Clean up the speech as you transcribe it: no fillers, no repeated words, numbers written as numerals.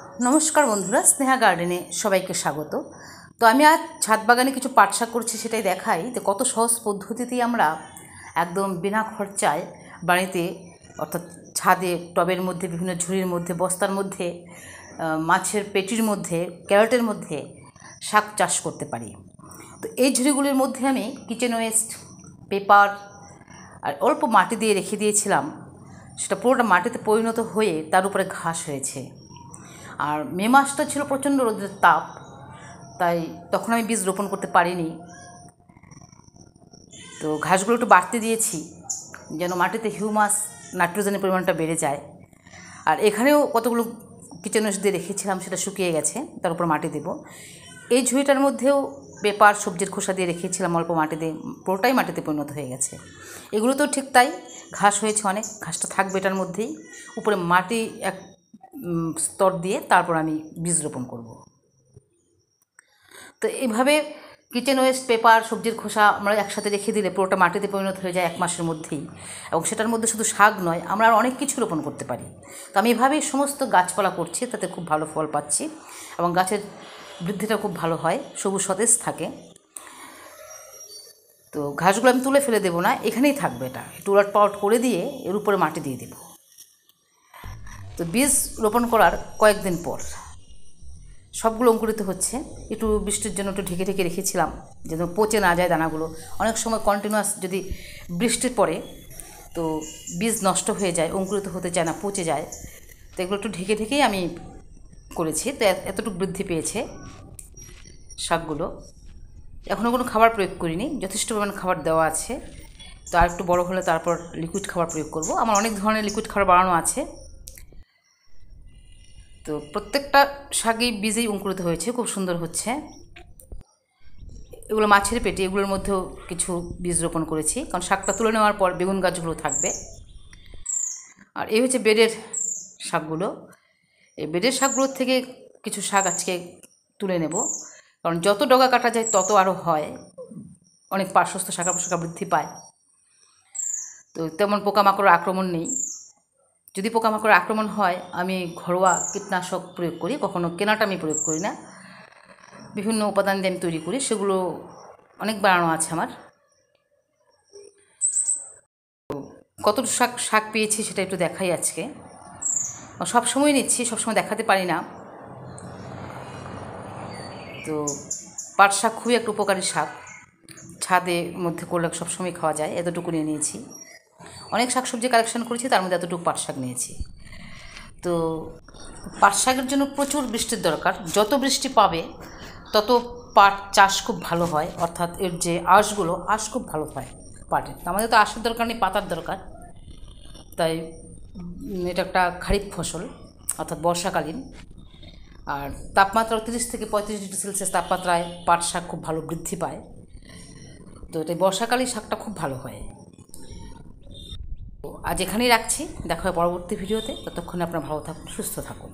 नमस्कार बंधुरा स्नेहा गार्डेने सबाइके स्वागत। तो आमी आज छाद बागाने किछु पाट शाक करछि सेटाई देखाई तो कत सहज पद्धतिते आमरा एकदम बिना खर्चाय बाड़ीते अर्थात छादे टबेर मध्य विभिन्न झुड़िर मध्य बस्तार मध्य माछेर पेटिर मध्य क्यारेटेर मध्य शाक चाष करते पारी। तो এই ঝুড়িগুলির মধ্যে আমি কিচেন ওয়েস্ট পেপার আর অল্প মাটি দিয়ে রেখে দিয়েছিলাম, সেটা পুরোটা মাটিতে পরিণত হয়ে তার উপরে ঘাস হয়েছে। আর মে মাসটা ছিল প্রচণ্ড রোদের তাপ, তাই তখন আমি বীজ রোপণ করতে পারিনি। তো ঘাসগুলো একটু বাড়তে দিয়েছি যেন মাটিতে হিউমাস নাইট্রোজেনের পরিমাণটা বেড়ে যায়। আর এখানেও কতগুলো কিচেন ওয়েস্ট দিয়ে রেখেছিলাম, সেটা শুকিয়ে গেছে, তার উপর মাটি দেব। এই ঝুড়িটার মধ্যেও পেপার সবজির খোসা দিয়ে রেখেছিলাম অল্প মাটি দিয়ে, পুরোটাই মাটিতে পরিণত হয়ে গেছে। এগুলো তো ঠিক তাই, ঘাস হয়েছে অনেক, ঘাসটা থাকবে এটার মধ্যেই, উপরে মাটি এক স্তর দিয়ে তারপর আমি বীজ রোপণ করব। তো এইভাবে কিচেন ওয়েস্ট পেপার সবজির খোসা আমরা একসাথে রেখে দিলে পুরোটা মাটিতে পরিণত হয়ে যায় 1 মাসের মধ্যেই, এবং সেটার মধ্যে শুধু শাক নয় আমরা আর অনেক কিছু রোপণ করতে পারি। তো আমি এভাবেই সমস্ত গাছপালা করছি, তাতে খুব ভালো ফল পাচ্ছি এবং গাছের বৃদ্ধিটা খুব ভালো হয়, সবুজ সতেজ থাকে। তো ঘাসগুলো আমি তুলে ফেলে দেবো না, এখানেই থাকবে, এটা একটু উলট পালট করে দিয়ে এর উপরে মাটি দিয়ে দেবো। তো বীজ রোপণ করার কয়েকদিন পর সবগুলো অঙ্কুরিত হচ্ছে। একটু বৃষ্টির জন্য একটু ঢেকে ঢেকে রেখেছিলাম যেন পচে না যায় দানাগুলো। অনেক সময় কন্টিনিউয়াস যদি বৃষ্টি পড়ে তো বীজ নষ্ট হয়ে যায়, অঙ্কুরিত হতে চায় না, পচে যায়। তো এগুলো একটু ঢেকে ঢেকেই আমি করেছি। তো এতটুকু বৃদ্ধি পেয়েছে শাকগুলো। এখনও কোনো খাবার প্রয়োগ করিনি, যথেষ্ট পরিমাণ খাবার দেওয়া আছে। তো আর একটু বড় হলে তারপর লিকুইড খাবার প্রয়োগ করব। আমার অনেক ধরনের লিকুইড খাবার বানানো আছে। তো প্রত্যেকটা শাকই বীজেই অঙ্কুরিত হয়েছে, খুব সুন্দর হচ্ছে। এগুলো মাছের পেটি, এগুলোর মধ্যেও কিছু বীজ রোপণ করেছি, কারণ শাকটা তুলে নেওয়ার পর বেগুন গাছগুলো থাকবে। আর এই হচ্ছে বেডের শাকগুলো। এই বেডের শাকগুলোর থেকে কিছু শাক আজকে তুলে নেব, কারণ যত ডগা কাটা যায় তত আরও হয়, অনেক পার্শ্বস্থ শাখা পোশাখা বৃদ্ধি পায়। তো তেমন পোকামাকড়ের আক্রমণ নেই। যদি পোকামাকড়ের আক্রমণ হয় আমি ঘরোয়া কীটনাশক প্রয়োগ করি, কখনো কেনাটা আমি প্রয়োগ করি না। বিভিন্ন উপাদান দিয়ে আমি তৈরি করি, সেগুলো অনেক বানানো আছে আমার। কত শাক পেয়েছি সেটা একটু দেখাই আজকে। সব সময় নিচ্ছি, সবসময় দেখাতে পারি না। তো পাট শাক খুবই একটা উপকারী শাক, ছাদে মধ্যে করলে সবসময় খাওয়া যায়। এতটুকু নিয়ে নিয়েছি। অনেক শাকসবজি কালেকশন করেছি, তার মধ্যে এতটুকু পাট শাক নিয়েছি। তো পাট শাকের জন্য প্রচুর বৃষ্টির দরকার। যত বৃষ্টি পাবে তত পাট চাষ খুব ভালো হয়, অর্থাৎ এর যে আঁশ খুব ভালো হয় পাটের। আমাদের তো আঁশের দরকার নেই, পাতার দরকার। তাই এটা একটা খারিফ ফসল, অর্থাৎ বর্ষাকালীন। আর তাপমাত্রা 30 থেকে 35 ডিগ্রি সেলসিয়াস তাপমাত্রায় পাট শাক খুব ভালো বৃদ্ধি পায়। তো এটা বর্ষাকালীন শাকটা খুব ভালো হয়। আজ এখানেই রাখছি, দেখা হয় পরবর্তী ভিডিওতে। ততক্ষণে আপনারা ভালো থাকুন, সুস্থ থাকুন।